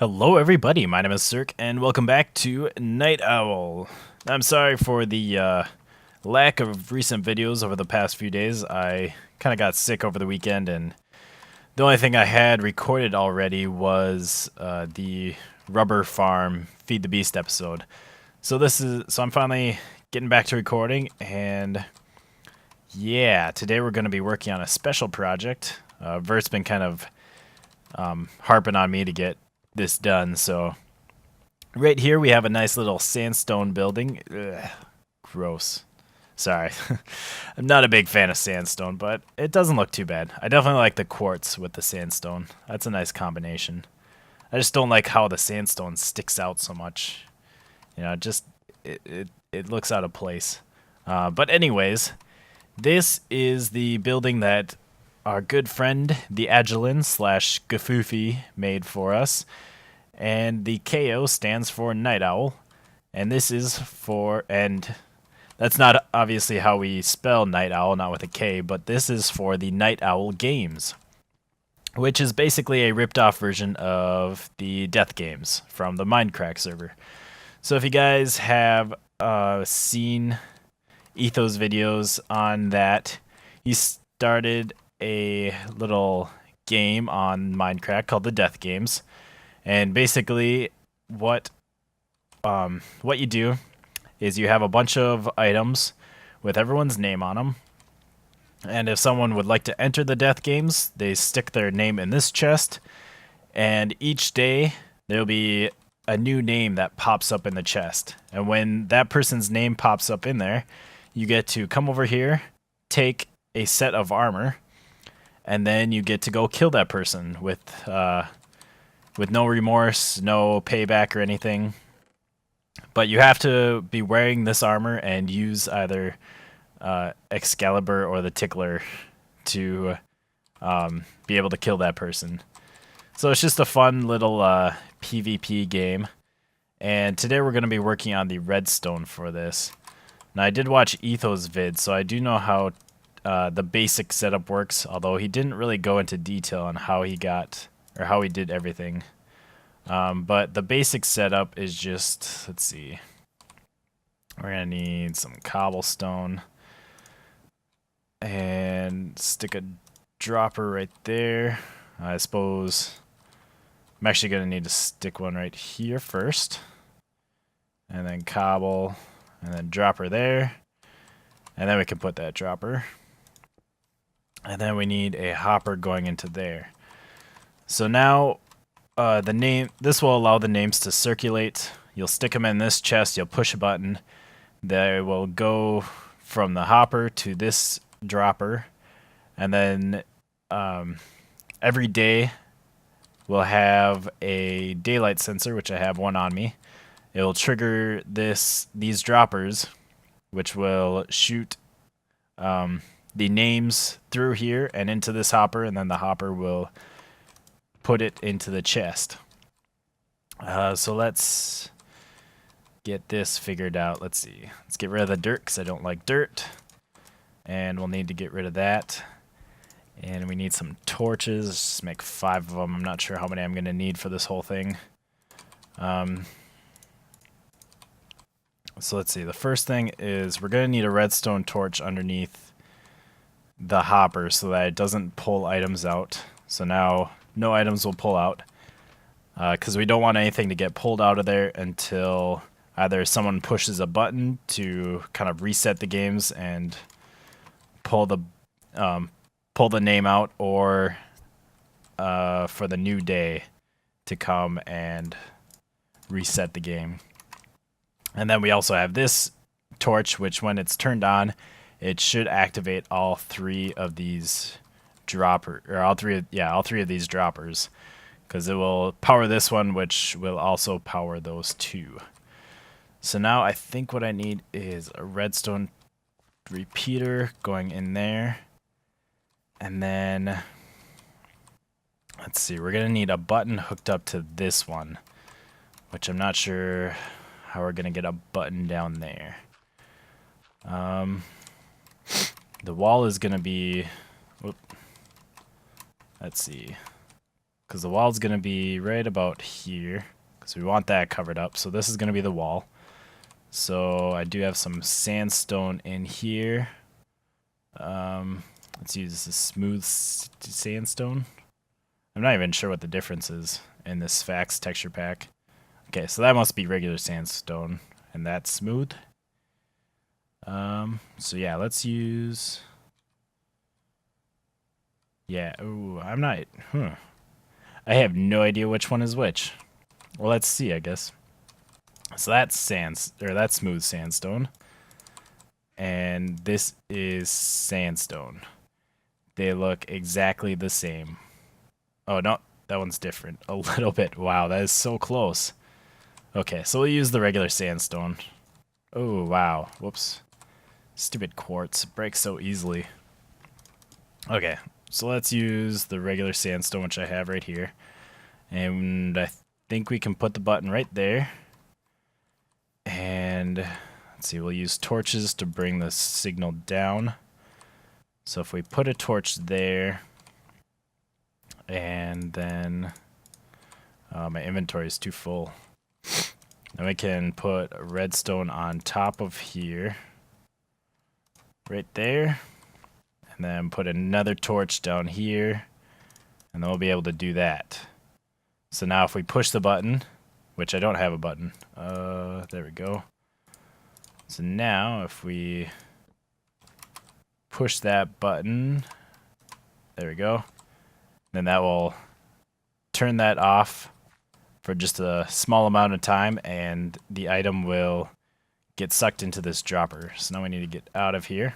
Hello everybody, my name is Sirhc, and welcome back to Night Owl. I'm sorry for the lack of recent videos over the past few days. I kind of got sick over the weekend, and the only thing I had recorded already was the Rubber Farm Feed the Beast episode. So I'm finally getting back to recording, and yeah, today we're going to be working on a special project. Vert's been kind of harping on me to get this done, so right here we have a nice little sandstone building. Ugh, gross. Sorry. I'm not a big fan of sandstone, but it doesn't look too bad. I definitely like the quartz with the sandstone. That's a nice combination. I just don't like how the sandstone sticks out so much. You know, it looks out of place. But anyways, this is the building that our good friend, the Agilin / Gafoofy, made for us. And the KO stands for Night Owl. And this is for, and that's not obviously how we spell Night Owl, not with a K, but this is for the KnightOwl Games, which is basically a ripped off version of the Death Games from the Minecraft server. So if you guys have seen Etho's videos on that, he started a little game on Minecraft called the Death Games, and basically what you do is you have a bunch of items with everyone's name on them, and if someone would like to enter the Death Games, they stick their name in this chest, and each day there'll be a new name that pops up in the chest, and when that person's name pops up in there, you get to come over here, take a set of armor, and then you get to go kill that person with no remorse, no payback or anything. But you have to be wearing this armor and use either Excalibur or the Tickler to be able to kill that person. So it's just a fun little PvP game. And today we're going to be working on the redstone for this. Now I did watch Etho's vid, so I do know how the basic setup works, although he didn't really go into detail on how he got, or how he did everything. But the basic setup is just, let's see, we're going to need some cobblestone, and stick a dropper right there. I suppose I'm actually going to need to stick one right here first, and then cobble, and then dropper there, and then we can put that dropper. And then we need a hopper going into there. So now this will allow the names to circulate. You'll stick them in this chest, you'll push a button. They will go from the hopper to this dropper. And then every day we'll have a daylight sensor, which I have one on me. It will trigger these droppers, which will shoot the names through here and into this hopper, and then the hopper will put it into the chest. So let's get this figured out. Let's see. Let's get rid of the dirt because I don't like dirt. And we'll need to get rid of that. And we need some torches. Just make 5 of them. I'm not sure how many I'm going to need for this whole thing. So let's see. The first thing is we're going to need a redstone torch underneath the hopper so that it doesn't pull items out. So now no items will pull out because we don't want anything to get pulled out of there until either someone pushes a button to kind of reset the games and pull the name out, or for the new day to come and reset the game. And then we also have this torch, which when it's turned on, it should activate all 3 of these all three of these droppers, because it will power this one, which will also power those 2. So now I think what I need is a redstone repeater going in there, and then let's see, we're gonna need a button hooked up to this one, which I'm not sure how we're gonna get a button down there. The wall is gonna be, let's see. because the wall's going to be right about here, because we want that covered up. So this is going to be the wall. So I do have some sandstone in here. Let's use the smooth sandstone. I'm not even sure what the difference is in this Sirhc texture pack. Okay, so that must be regular sandstone, and that's smooth. So yeah, let's use... Yeah, ooh, I'm not... I have no idea which one is which. Well, let's see, I guess. So that's that's smooth sandstone. And this is sandstone. They look exactly the same. Oh, no, that one's different. A little bit. Wow, that is so close. Okay, so we'll use the regular sandstone. Oh, wow. Whoops. Stupid quartz. Breaks so easily. Okay, so let's use the regular sandstone, which I have right here. And I think we can put the button right there. And let's see, we'll use torches to bring the signal down. So if we put a torch there, and then my inventory is too full. Then we can put a redstone on top of here, right there, and then put another torch down here, and then we'll be able to do that. So now if we push the button, which I don't have a button, there we go. So now if we push that button, there we go, then that will turn that off for just a small amount of time, and the item will get sucked into this dropper. So now we need to get out of here,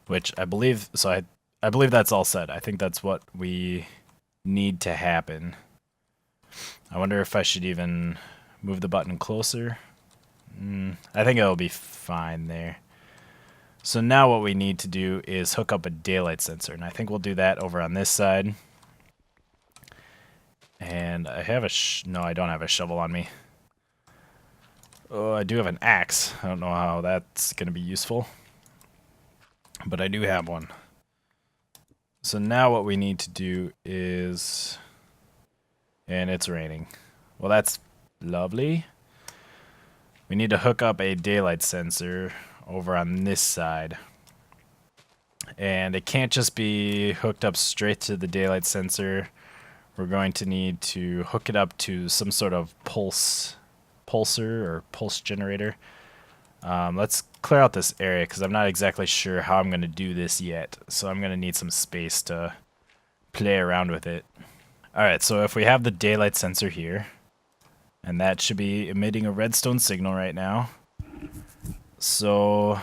which I believe, so I believe that's all set. I think that's what we need to happen. I wonder if I should even move the button closer. I think it'll be fine there. So now what we need to do is hook up a daylight sensor, and I think we'll do that over on this side. And I have no, I don't have a shovel on me. Oh, I do have an axe. I don't know how that's going to be useful, but I do have one. So now what we need to do is... And it's raining. Well, that's lovely. We need to hook up a daylight sensor over on this side. And it can't just be hooked up straight to the daylight sensor. We're going to need to hook it up to some sort of pulsar or pulse generator. Let's clear out this area because I'm not exactly sure how I'm going to do this yet. So I'm going to need some space to play around with it. Alright, so if we have the daylight sensor here, and that should be emitting a redstone signal right now. So,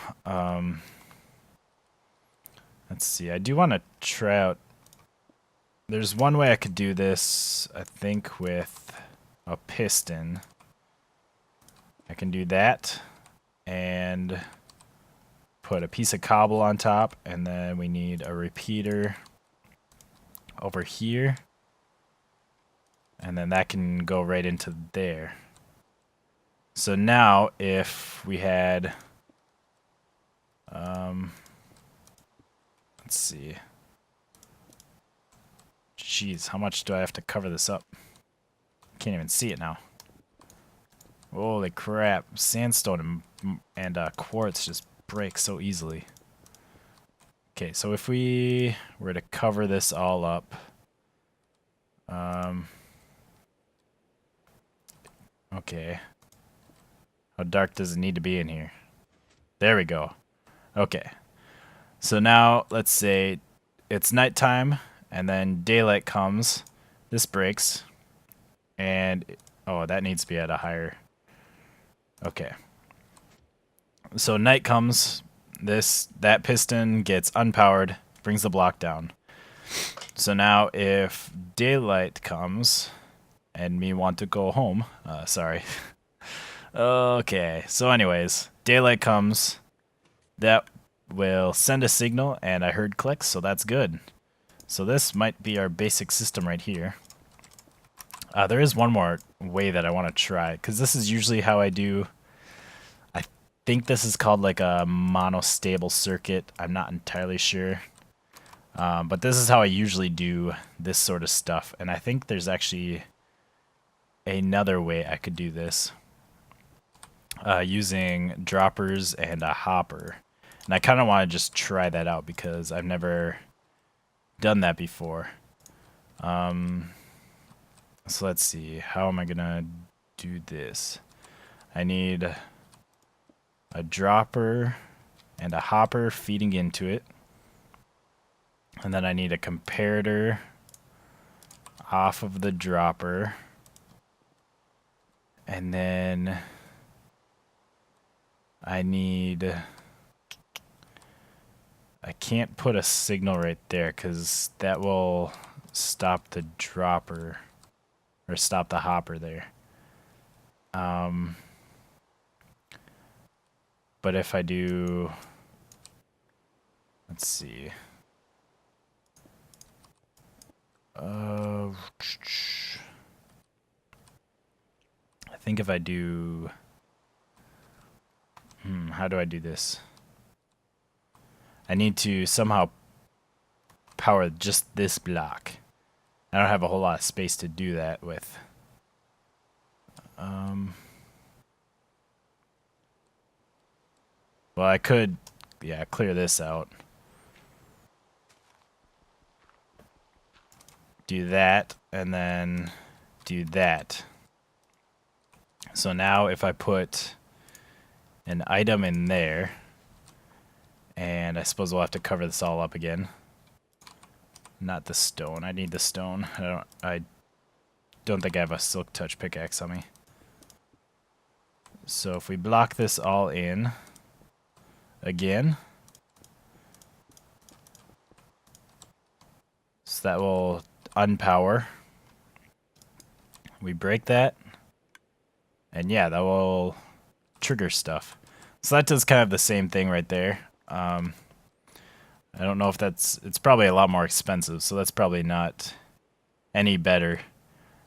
let's see, I do want to try out, there's one way I could do this, I think with a piston. I can do that, and put a piece of cobble on top, and then we need a repeater over here. And then that can go right into there. So now if we had, let's see. Jeez, how much do I have to cover this up? Can't even see it now. Holy crap, sandstone and quartz just break so easily. Okay, so if we were to cover this all up, okay. How dark does it need to be in here? There we go. Okay. So now, let's say it's nighttime, and then daylight comes. This breaks. And, oh, that needs to be at a higher... Okay. So night comes, that piston gets unpowered, brings the block down. So now if daylight comes... and me want to go home. Sorry. Okay, so anyways, daylight comes. That will send a signal, and I heard clicks, so that's good. So this might be our basic system right here. There is one more way that I want to try, because this is usually how I do... I think this is called like a monostable circuit. I'm not entirely sure. But this is how I usually do this sort of stuff. And I think there's actually another way I could do this using droppers and a hopper. And I kind of want to just try that out because I've never done that before. So let's see. How am I going to do this? I need a dropper and a hopper feeding into it. And then I need a comparator off of the dropper. And then I can't put a signal right there because that will stop the dropper or stop the hopper there. But if I do, let's see. I think if I do, how do I do this? I need to somehow power just this block. I don't have a whole lot of space to do that with. Well, I could, yeah, clear this out. Do that, and then do that. So now if I put an item in there, and I suppose we'll have to cover this all up again. Not the stone. I need the stone. I don't think I have a silk touch pickaxe on me. So if we block this all in again, so that will unpower. We break that, and yeah, that will trigger stuff. So that does kind of the same thing right there. I don't know if it's probably a lot more expensive, so that's probably not any better.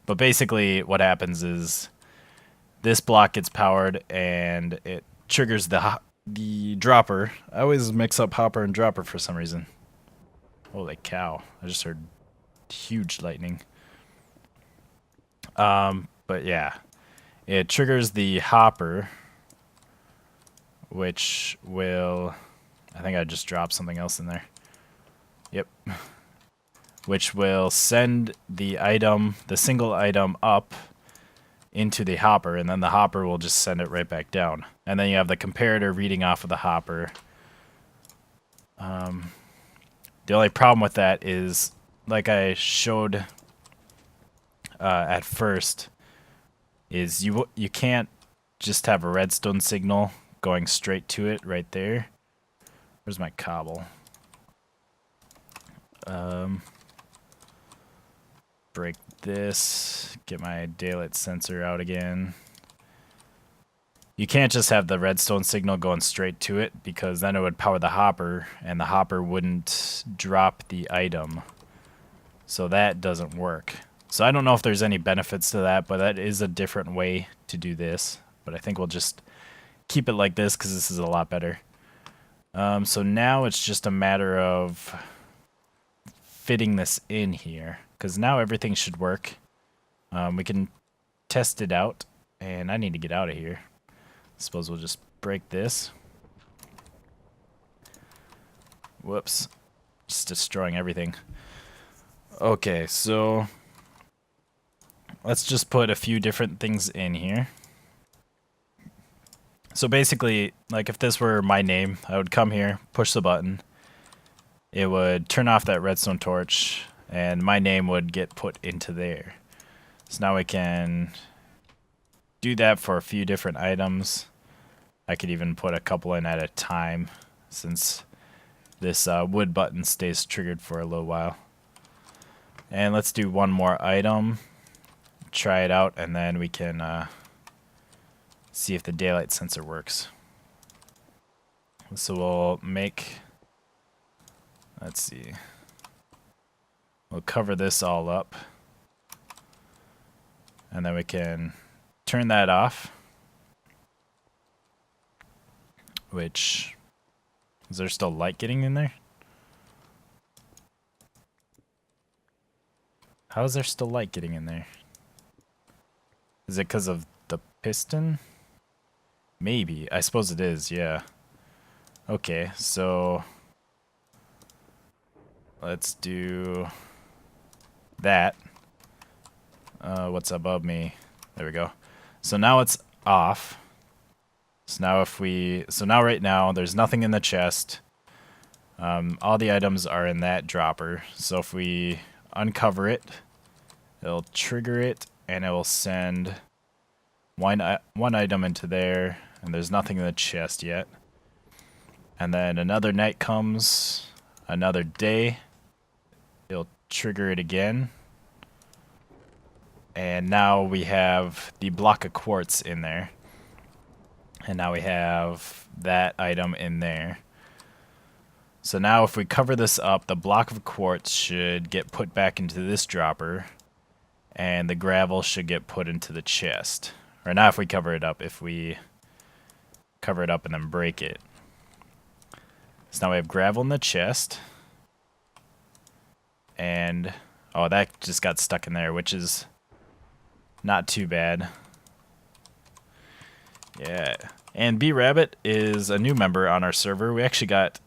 But basically what happens is this block gets powered and it triggers the dropper. I always mix up hopper and dropper for some reason. Holy cow, I just heard huge lightning. But yeah, it triggers the hopper, which will, I think I just dropped something else in there. Yep. Which will send the item, the single item, up into the hopper, and then the hopper will just send it right back down. And then you have the comparator reading off of the hopper. The only problem with that is, like I showed at first, is you can't just have a redstone signal going straight to it right there. Where's my cobble? Break this, get my daylight sensor out again. You can't just have the redstone signal going straight to it because then it would power the hopper and the hopper wouldn't drop the item. So that doesn't work. So I don't know if there's any benefits to that, but that is a different way to do this. But I think we'll just keep it like this because this is a lot better. So now it's just a matter of fitting this in here because now everything should work. We can test it out, and I need to get out of here. Suppose we'll just break this. Whoops. Just destroying everything. Okay, so let's just put a few different things in here. So basically, like if this were my name, I would come here, push the button. It would turn off that redstone torch, and my name would get put into there. So now we can do that for a few different items. I could even put a couple in at a time since this wood button stays triggered for a little while. And let's do one more item, try it out, and then we can see if the daylight sensor works. So we'll make, let's see, we'll cover this all up, and then we can turn that off. Which, is there still light getting in there? How is there still light getting in there? Is it because of the piston? Maybe. I suppose it is, yeah. Okay, so let's do that. What's above me? There we go. So now it's off. So now right now there's nothing in the chest. All the items are in that dropper. So if we uncover it, it'll trigger it and it will send one item into there, and there's nothing in the chest yet. And then another night comes, another day, it'll trigger it again. And now we have the block of quartz in there. And now we have that item in there. So now if we cover this up, the block of quartz should get put back into this dropper. And the gravel should get put into the chest. Or not if we cover it up, if we cover it up and then break it. So now we have gravel in the chest. And, oh, that just got stuck in there, which is not too bad. Yeah. And B-Rabbit is a new member on our server. We actually got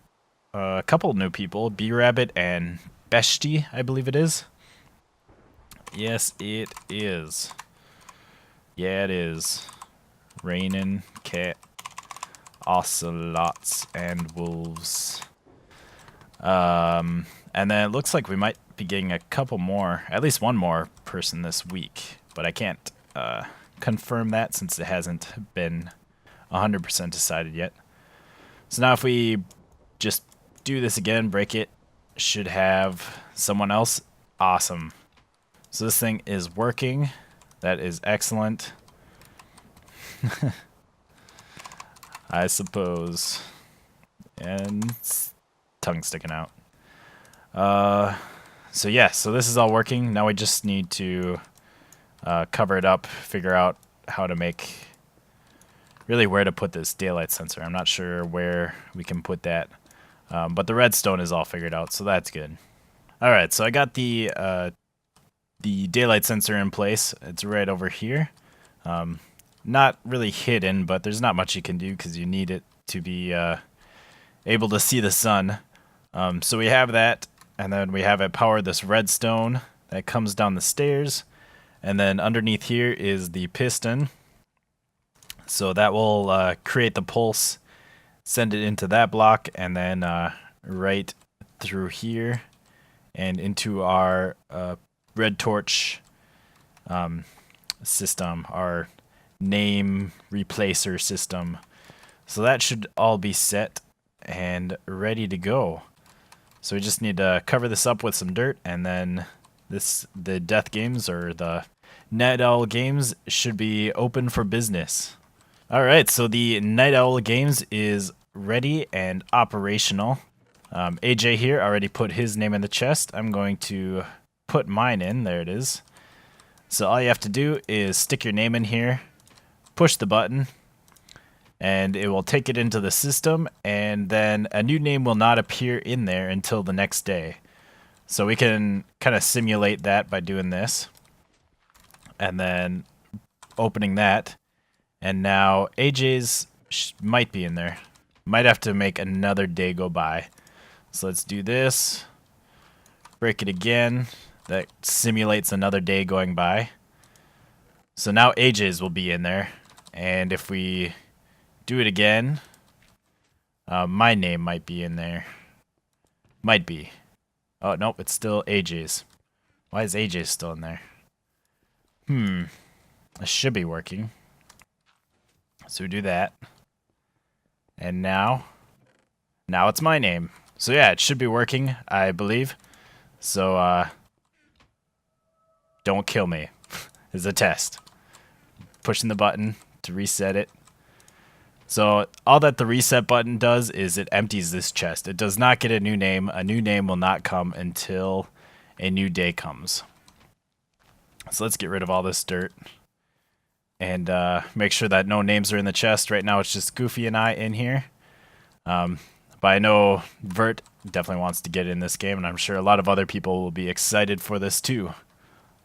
a couple new people. B-Rabbit and Beshti, I believe it is. Yes, it is. Yeah, it is. Raining cat, ocelots, and wolves. And then it looks like we might be getting a couple more, at least one more person this week. But I can't confirm that since it hasn't been 100% decided yet. So now if we just do this again, break it, should have someone else. Awesome. So this thing is working. That is excellent. I suppose. And tongue sticking out. So yeah, so this is all working. Now we just need to cover it up, figure out how to make, really where to put this daylight sensor. I'm not sure where we can put that, but the redstone is all figured out, so that's good. All right, so I got the daylight sensor in place. It's right over here. Not really hidden, but there's not much you can do because you need it to be able to see the sun. So we have that, and then we have it power this redstone that comes down the stairs. And then underneath here is the piston. So that will create the pulse, send it into that block, and then right through here and into our red torch system, our name replacer system. So that should all be set and ready to go. So we just need to cover this up with some dirt, and then the Death Games, or the NightOwl Games, should be open for business. Alright, so the NightOwl Games is ready and operational. AJ here already put his name in the chest. I'm going to put mine in. There it is. So all you have to do is stick your name in here, push the button, and it will take it into the system, and then a new name will not appear in there until the next day. So we can kind of simulate that by doing this, and then opening that, and now AJ's might be in there. Might have to make another day go by. So let's do this, break it again. That simulates another day going by. So now AJ's will be in there, and if we do it again, my name might be in there. Might be. Oh, nope, it's still AJ's. Why is AJ still in there? This should be working. So we do that. And now it's my name. So yeah, it should be working, I believe. So, don't kill me is a test. Pushing the button to reset it. So all that the reset button does is it empties this chest. It does not get a new name. A new name will not come until a new day comes. So let's get rid of all this dirt and make sure that no names are in the chest. Right now it's just Goofy and I in here. But I know Vert definitely wants to get in this game, and I'm sure a lot of other people will be excited for this too.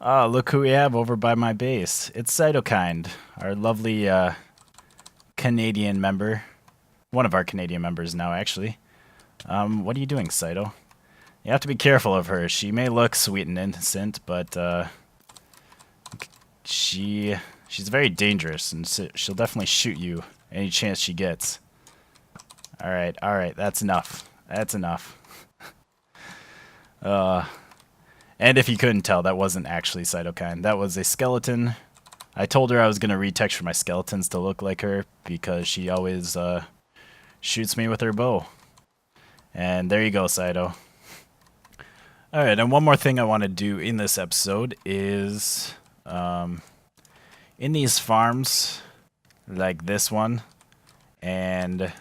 Oh, look who we have over by my base. It's Cytokind, our lovely Canadian member. One of our Canadian members now, actually. What are you doing, Cyto? You have to be careful of her. She may look sweet and innocent, but she's very dangerous, and she'll definitely shoot you any chance she gets. All right, that's enough. That's enough. And if you couldn't tell, that wasn't actually Cytokind. That was a skeleton. I told her I was going to retexture my skeletons to look like her because she always shoots me with her bow. And there you go, Cyto. Alright, and one more thing I want to do in this episode is in these farms, like this one and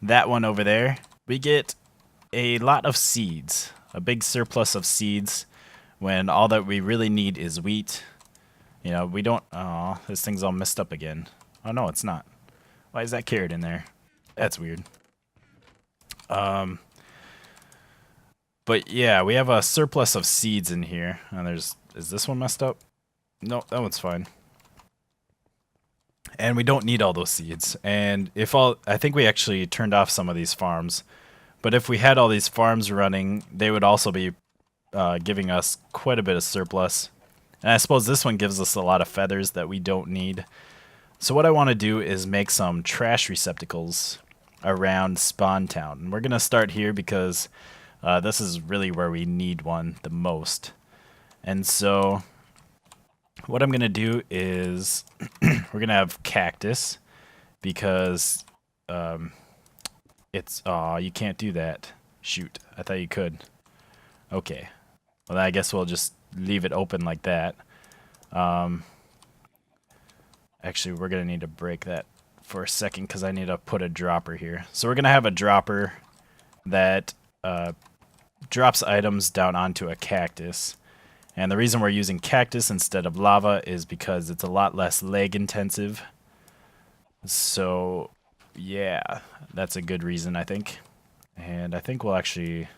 that one over there, we get a lot of seeds, a big surplus of seeds when all that we really need is wheat. You know, we don't... Oh, this thing's all messed up again. Oh, no, it's not. Why is that carrot in there? That's weird. But yeah, we have a surplus of seeds in here. And there's... Is this one messed up? No, that one's fine. And we don't need all those seeds. And if all... I think we actually turned off some of these farms. But if we had all these farms running, they would also be giving us quite a bit of surplus. And I suppose this one gives us a lot of feathers that we don't need. So what I want to do is make some trash receptacles around Spawn Town. And we're going to start here because this is really where we need one the most. And so what I'm going to do is we're going to have Cactus because it's... Aw, you can't do that. Shoot, I thought you could. Okay. Well, I guess we'll just leave it open like that. Actually, we're going to need to break that for a second because I need to put a dropper here. So we're going to have a dropper that drops items down onto a cactus. And the reason we're using cactus instead of lava is because it's a lot less lag intensive. So, yeah, that's a good reason, I think. And I think we'll actually,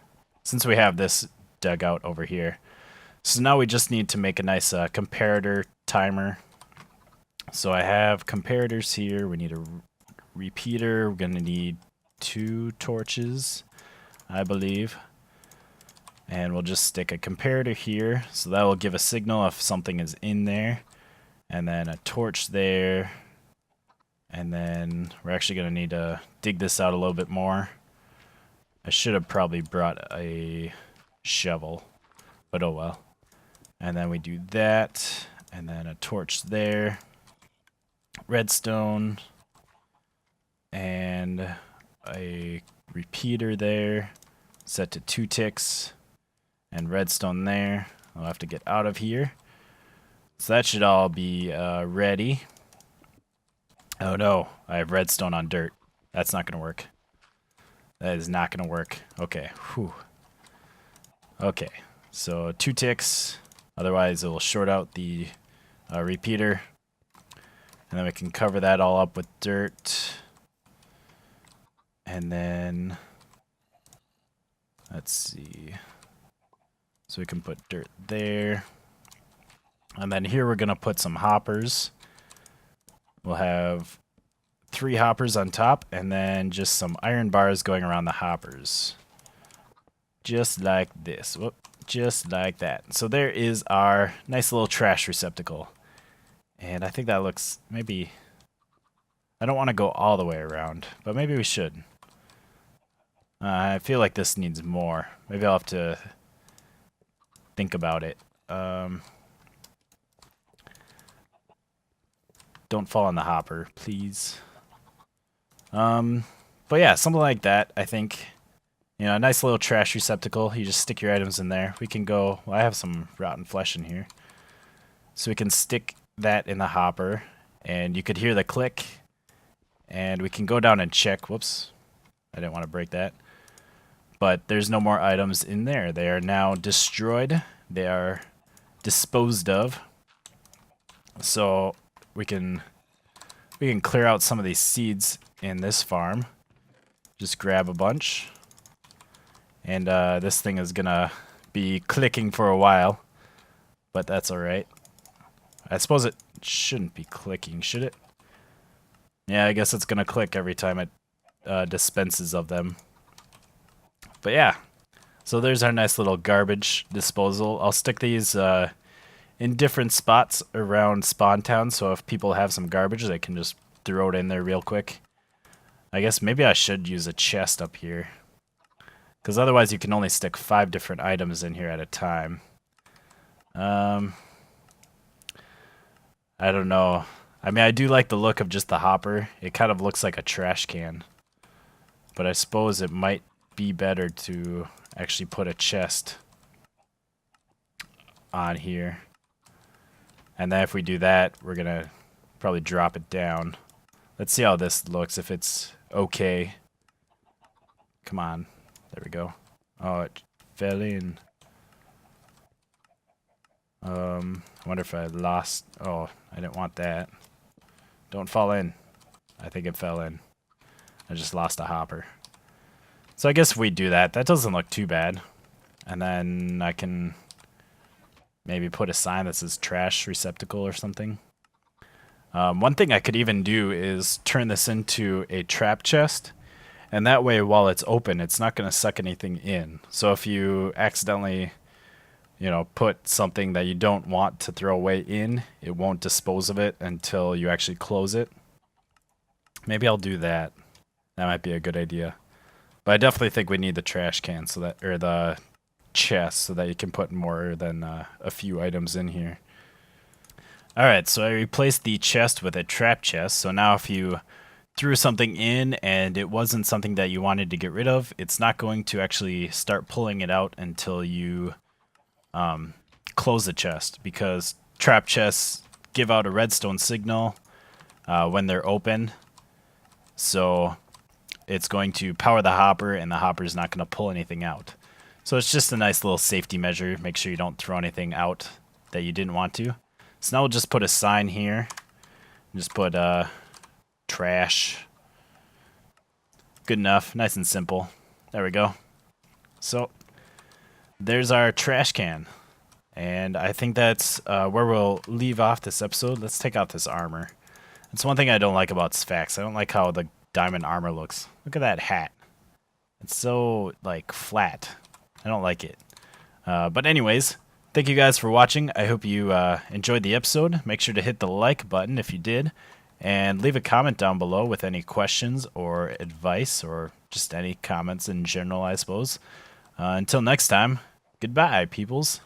since we have this dugout over here, so now we just need to make a nice comparator timer. So I have comparators here. We need a repeater. We're going to need 2 torches, I believe. And we'll just stick a comparator here. So that will give a signal if something is in there. And then a torch there. And then we're actually going to need to dig this out a little bit more. I should have probably brought a shovel, but oh well. And then we do that, and then a torch there, redstone, and a repeater there, set to 2 ticks, and redstone there. I'll have to get out of here. So that should all be ready. Oh no, I have redstone on dirt. That's not going to work. That is not going to work. Okay, whew. Okay, so 2 ticks. Otherwise, it will short out the repeater. And then we can cover that all up with dirt. And then, let's see. So we can put dirt there. And then here we're going to put some hoppers. We'll have 3 hoppers on top, and then just some iron bars going around the hoppers. Just like this. Whoop. Just like that. So there is our nice little trash receptacle. And I think that looks, maybe, I don't want to go all the way around, but maybe we should. I feel like this needs more. Maybe I'll have to think about it. Don't fall on the hopper, please. But yeah, something like that, I think. You know, a nice little trash receptacle. You just stick your items in there. We can go... Well, I have some rotten flesh in here. So we can stick that in the hopper. And you could hear the click. And we can go down and check. Whoops. I didn't want to break that. But there's no more items in there. They are now destroyed. They are disposed of. So we can clear out some of these seeds in this farm. Just grab a bunch. And this thing is gonna be clicking for a while. but that's alright. I suppose it shouldn't be clicking, should it? Yeah, I guess it's gonna click every time it dispenses of them. But yeah, so there's our nice little garbage disposal. I'll stick these in different spots around Spawn Town, so if people have some garbage, they can just throw it in there real quick. I guess maybe I should use a chest up here, because otherwise you can only stick 5 different items in here at a time. I don't know. I mean, I do like the look of just the hopper. It kind of looks like a trash can. But I suppose it might be better to actually put a chest on here. And then if we do that, we're going to probably drop it down. Let's see how this looks, if it's okay. Come on. There we go. Oh, it fell in. I wonder if I lost... Oh, I didn't want that. Don't fall in. I think it fell in. I just lost a hopper. So I guess if we do that, that doesn't look too bad. And then I can maybe put a sign that says trash receptacle or something. One thing I could even do is turn this into a trap chest. And that way, while it's open, it's not going to suck anything in. So if you accidentally, you know, put something that you don't want to throw away in, it won't dispose of it until you actually close it. Maybe I'll do that. That might be a good idea. But I definitely think we need the trash can, so that, or the chest, so that you can put more than a few items in here. Alright, so I replaced the chest with a trap chest. So now if you threw something in and it wasn't something that you wanted to get rid of, it's not going to actually start pulling it out until you close the chest, because trap chests give out a redstone signal when they're open. So it's going to power the hopper, and the hopper is not going to pull anything out. So it's just a nice little safety measure. Make sure you don't throw anything out that you didn't want to. So now we'll just put a sign here. Just put trash. Good enough. Nice and simple. There we go. So there's our trash can. And I think that's where we'll leave off this episode. Let's take out this armor. That's one thing I don't like about Sirhc. I don't like how the diamond armor looks. Look at that hat. It's so, like, flat. I don't like it. But anyways, thank you guys for watching. I hope you enjoyed the episode. Make sure to hit the like button if you did. And leave a comment down below with any questions or advice, or just any comments in general, I suppose. Until next time, goodbye, peoples.